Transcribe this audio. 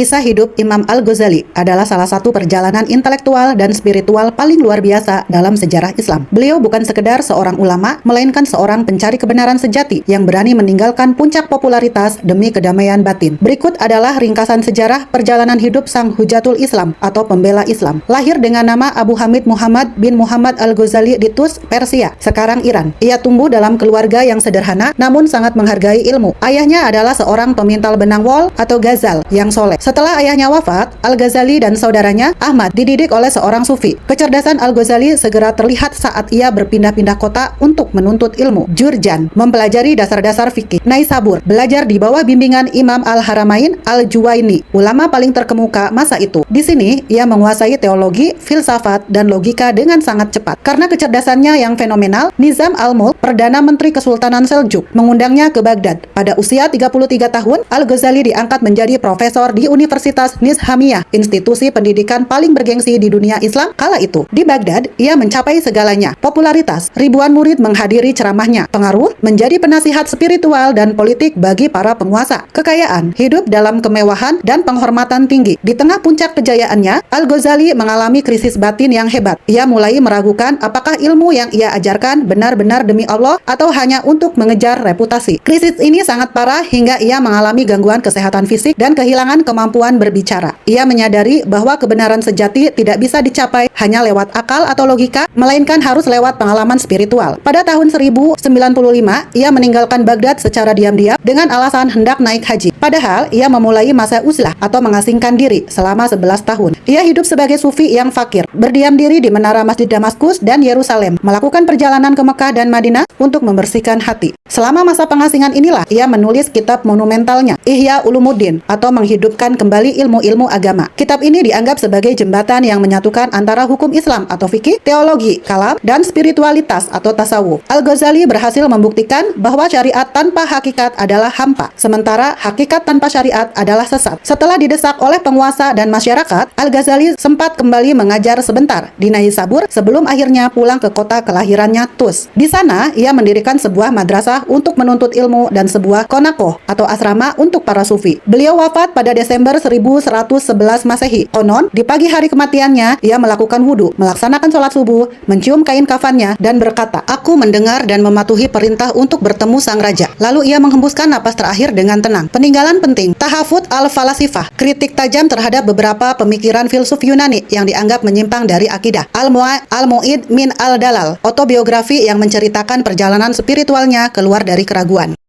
Kisah hidup Imam Al-Ghazali adalah salah satu perjalanan intelektual dan spiritual paling luar biasa dalam sejarah Islam. Beliau bukan sekedar seorang ulama, melainkan seorang pencari kebenaran sejati yang berani meninggalkan puncak popularitas demi kedamaian batin. Berikut adalah ringkasan sejarah perjalanan hidup sang Hujatul Islam atau pembela Islam. Lahir dengan nama Abu Hamid Muhammad bin Muhammad Al-Ghazali di Tus, Persia, sekarang Iran. Ia tumbuh dalam keluarga yang sederhana namun sangat menghargai ilmu. Ayahnya adalah seorang pemintal benang wol atau ghazal yang soleh. Setelah ayahnya wafat, Al-Ghazali dan saudaranya Ahmad dididik oleh seorang sufi. Kecerdasan Al-Ghazali segera terlihat saat ia berpindah-pindah kota untuk menuntut ilmu. Jurjan, mempelajari dasar-dasar fikih. Naisabur, belajar di bawah bimbingan Imam Al-Haramain Al-Juwaini, ulama paling terkemuka masa itu. Di sini, ia menguasai teologi, filsafat, dan logika dengan sangat cepat. Karena kecerdasannya yang fenomenal, Nizam Al-Mulk, Perdana Menteri Kesultanan Seljuk, mengundangnya ke Baghdad. Pada usia 33 tahun, Al-Ghazali diangkat menjadi profesor di Universitas Nizamiyah, institusi pendidikan paling bergengsi di dunia Islam kala itu. Di Baghdad, ia mencapai segalanya. Popularitas, ribuan murid menghadiri ceramahnya. Pengaruh, menjadi penasihat spiritual dan politik bagi para penguasa. Kekayaan, hidup dalam kemewahan dan penghormatan tinggi. Di tengah puncak kejayaannya, Al-Ghazali mengalami krisis batin yang hebat. Ia mulai meragukan apakah ilmu yang ia ajarkan benar-benar demi Allah atau hanya untuk mengejar reputasi. Krisis ini sangat parah hingga ia mengalami gangguan kesehatan fisik dan kehilangan kemampuan berbicara. Ia menyadari bahwa kebenaran sejati tidak bisa dicapai hanya lewat akal atau logika, melainkan harus lewat pengalaman spiritual. Pada tahun 1095, ia meninggalkan Baghdad secara diam-diam dengan alasan hendak naik haji. Padahal, ia memulai masa uzlah atau mengasingkan diri selama 11 tahun. Ia hidup sebagai sufi yang fakir, berdiam diri di menara Masjid Damaskus dan Yerusalem, melakukan perjalanan ke Mekah dan Madinah untuk membersihkan hati. Selama masa pengasingan inilah, ia menulis kitab monumentalnya, Ihya Ulumuddin, atau menghidupkan kembali ilmu-ilmu agama. Kitab ini dianggap sebagai jembatan yang menyatukan antara hukum Islam atau fikih, teologi, kalam, dan spiritualitas atau tasawuf. Al-Ghazali berhasil membuktikan bahwa syariat tanpa hakikat adalah hampa, sementara hakikat tanpa syariat adalah sesat. Setelah didesak oleh penguasa dan masyarakat, Al-Ghazali sempat kembali mengajar sebentar di Naisabur sebelum akhirnya pulang ke kota kelahirannya Tus. Di sana, ia mendirikan sebuah madrasah untuk menuntut ilmu dan sebuah konakoh atau asrama untuk para sufi. Beliau wafat pada Desember 1111 Masehi. Konon, di pagi hari kematiannya, ia melakukan wudhu, melaksanakan sholat subuh, mencium kain kafannya, dan berkata, "Aku mendengar dan mematuhi perintah untuk bertemu sang raja." Lalu ia menghembuskan napas terakhir dengan tenang. Peninggalan penting, Tahafut al-Falasifah, kritik tajam terhadap beberapa pemikiran filsuf Yunani yang dianggap menyimpang dari akidah. Al-Mu'id min al-Dalal, autobiografi yang menceritakan perjalanan spiritualnya keluar dari keraguan.